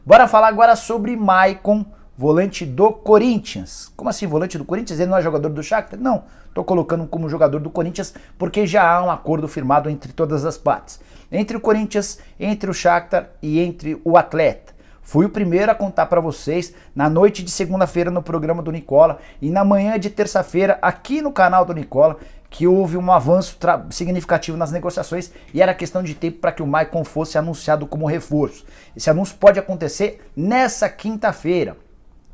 Bora falar agora sobre Maicon, volante do Corinthians. Como assim, volante do Corinthians? Ele não é jogador do Shakhtar? Não, estou colocando como jogador do Corinthians porque já há um acordo firmado entre todas as partes. Entre o Corinthians, entre o Shakhtar e entre o atleta. Fui o primeiro a contar para vocês na noite de segunda-feira no programa do Nicola e na manhã de terça-feira aqui no canal do Nicola que houve um avanço significativo nas negociações e era questão de tempo para que o Maicon fosse anunciado como reforço. Esse anúncio pode acontecer nessa quinta-feira.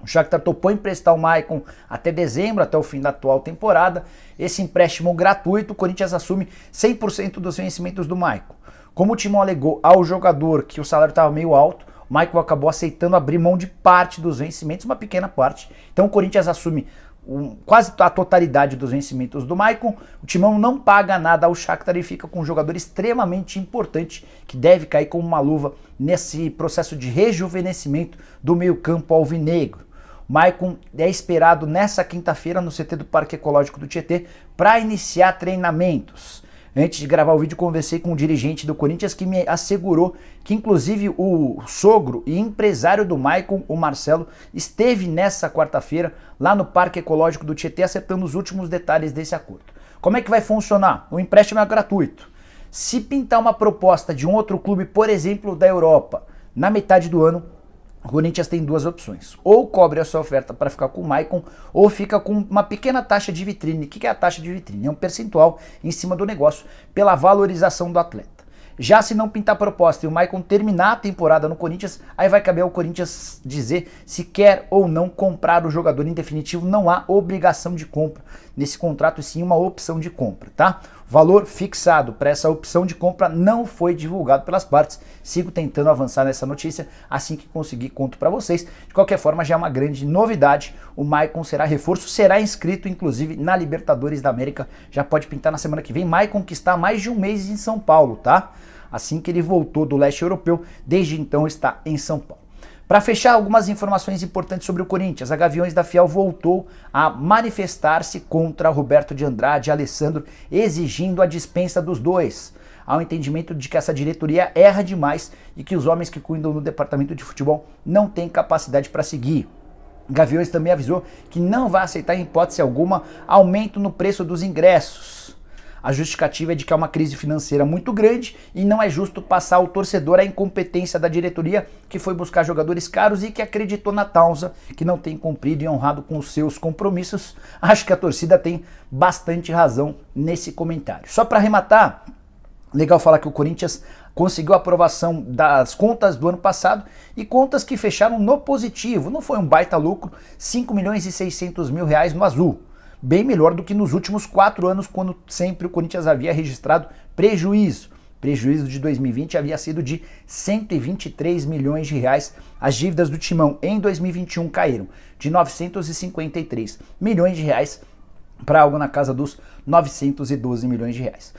O Shakhtar topou emprestar o Maicon até dezembro, até o fim da atual temporada. Esse empréstimo gratuito, o Corinthians assume 100% dos vencimentos do Maicon. Como o Timão alegou ao jogador que o salário estava meio alto, o Maicon acabou aceitando abrir mão de parte dos vencimentos, uma pequena parte. Então o Corinthians assume quase a totalidade dos vencimentos do Maicon. O Timão não paga nada ao Shakhtar e fica com um jogador extremamente importante que deve cair como uma luva nesse processo de rejuvenescimento do meio-campo alvinegro. O Maicon é esperado nessa quinta-feira no CT do Parque Ecológico do Tietê para iniciar treinamentos. Antes de gravar o vídeo, conversei com um dirigente do Corinthians que me assegurou que inclusive o sogro e empresário do Maicon, o Marcelo, esteve nessa quarta-feira lá no Parque Ecológico do Tietê acertando os últimos detalhes desse acordo. Como é que vai funcionar? O empréstimo é gratuito. Se pintar uma proposta de um outro clube, por exemplo, da Europa, na metade do ano, o Corinthians tem duas opções. Ou cobre a sua oferta para ficar com o Maicon, ou fica com uma pequena taxa de vitrine. O que é a taxa de vitrine? É um percentual em cima do negócio pela valorização do atleta. Já se não pintar proposta e o Maicon terminar a temporada no Corinthians, aí vai caber ao Corinthians dizer se quer ou não comprar o jogador. Em definitivo, não há obrigação de compra nesse contrato, e sim uma opção de compra, tá? O valor fixado para essa opção de compra não foi divulgado pelas partes. Sigo tentando avançar nessa notícia, assim que conseguir conto para vocês. De qualquer forma, já é uma grande novidade. O Maicon será reforço, será inscrito inclusive na Libertadores da América. Já pode pintar na semana que vem. Maicon que está há mais de um mês em São Paulo, tá? Assim que ele voltou do leste europeu, desde então está em São Paulo. Para fechar, algumas informações importantes sobre o Corinthians. A Gaviões da Fiel voltou a manifestar-se contra Roberto de Andrade e Alessandro, exigindo a dispensa dos dois. Há um entendimento de que essa diretoria erra demais e que os homens que cuidam do departamento de futebol não têm capacidade para seguir. Gaviões também avisou que não vai aceitar em hipótese alguma aumento no preço dos ingressos. A justificativa é de que há uma crise financeira muito grande e não é justo passar ao torcedor a incompetência da diretoria que foi buscar jogadores caros e que acreditou na Taunza, que não tem cumprido e honrado com os seus compromissos. Acho que a torcida tem bastante razão nesse comentário. Só para arrematar, legal falar que o Corinthians conseguiu a aprovação das contas do ano passado e contas que fecharam no positivo. Não foi um baita lucro, 5 milhões e 600 mil reais no azul. Bem melhor do que nos últimos 4 anos, quando sempre o Corinthians havia registrado prejuízo. Prejuízo de 2020 havia sido de 123 milhões de reais. As dívidas do Timão em 2021 caíram de 953 milhões de reais para algo na casa dos 912 milhões de reais.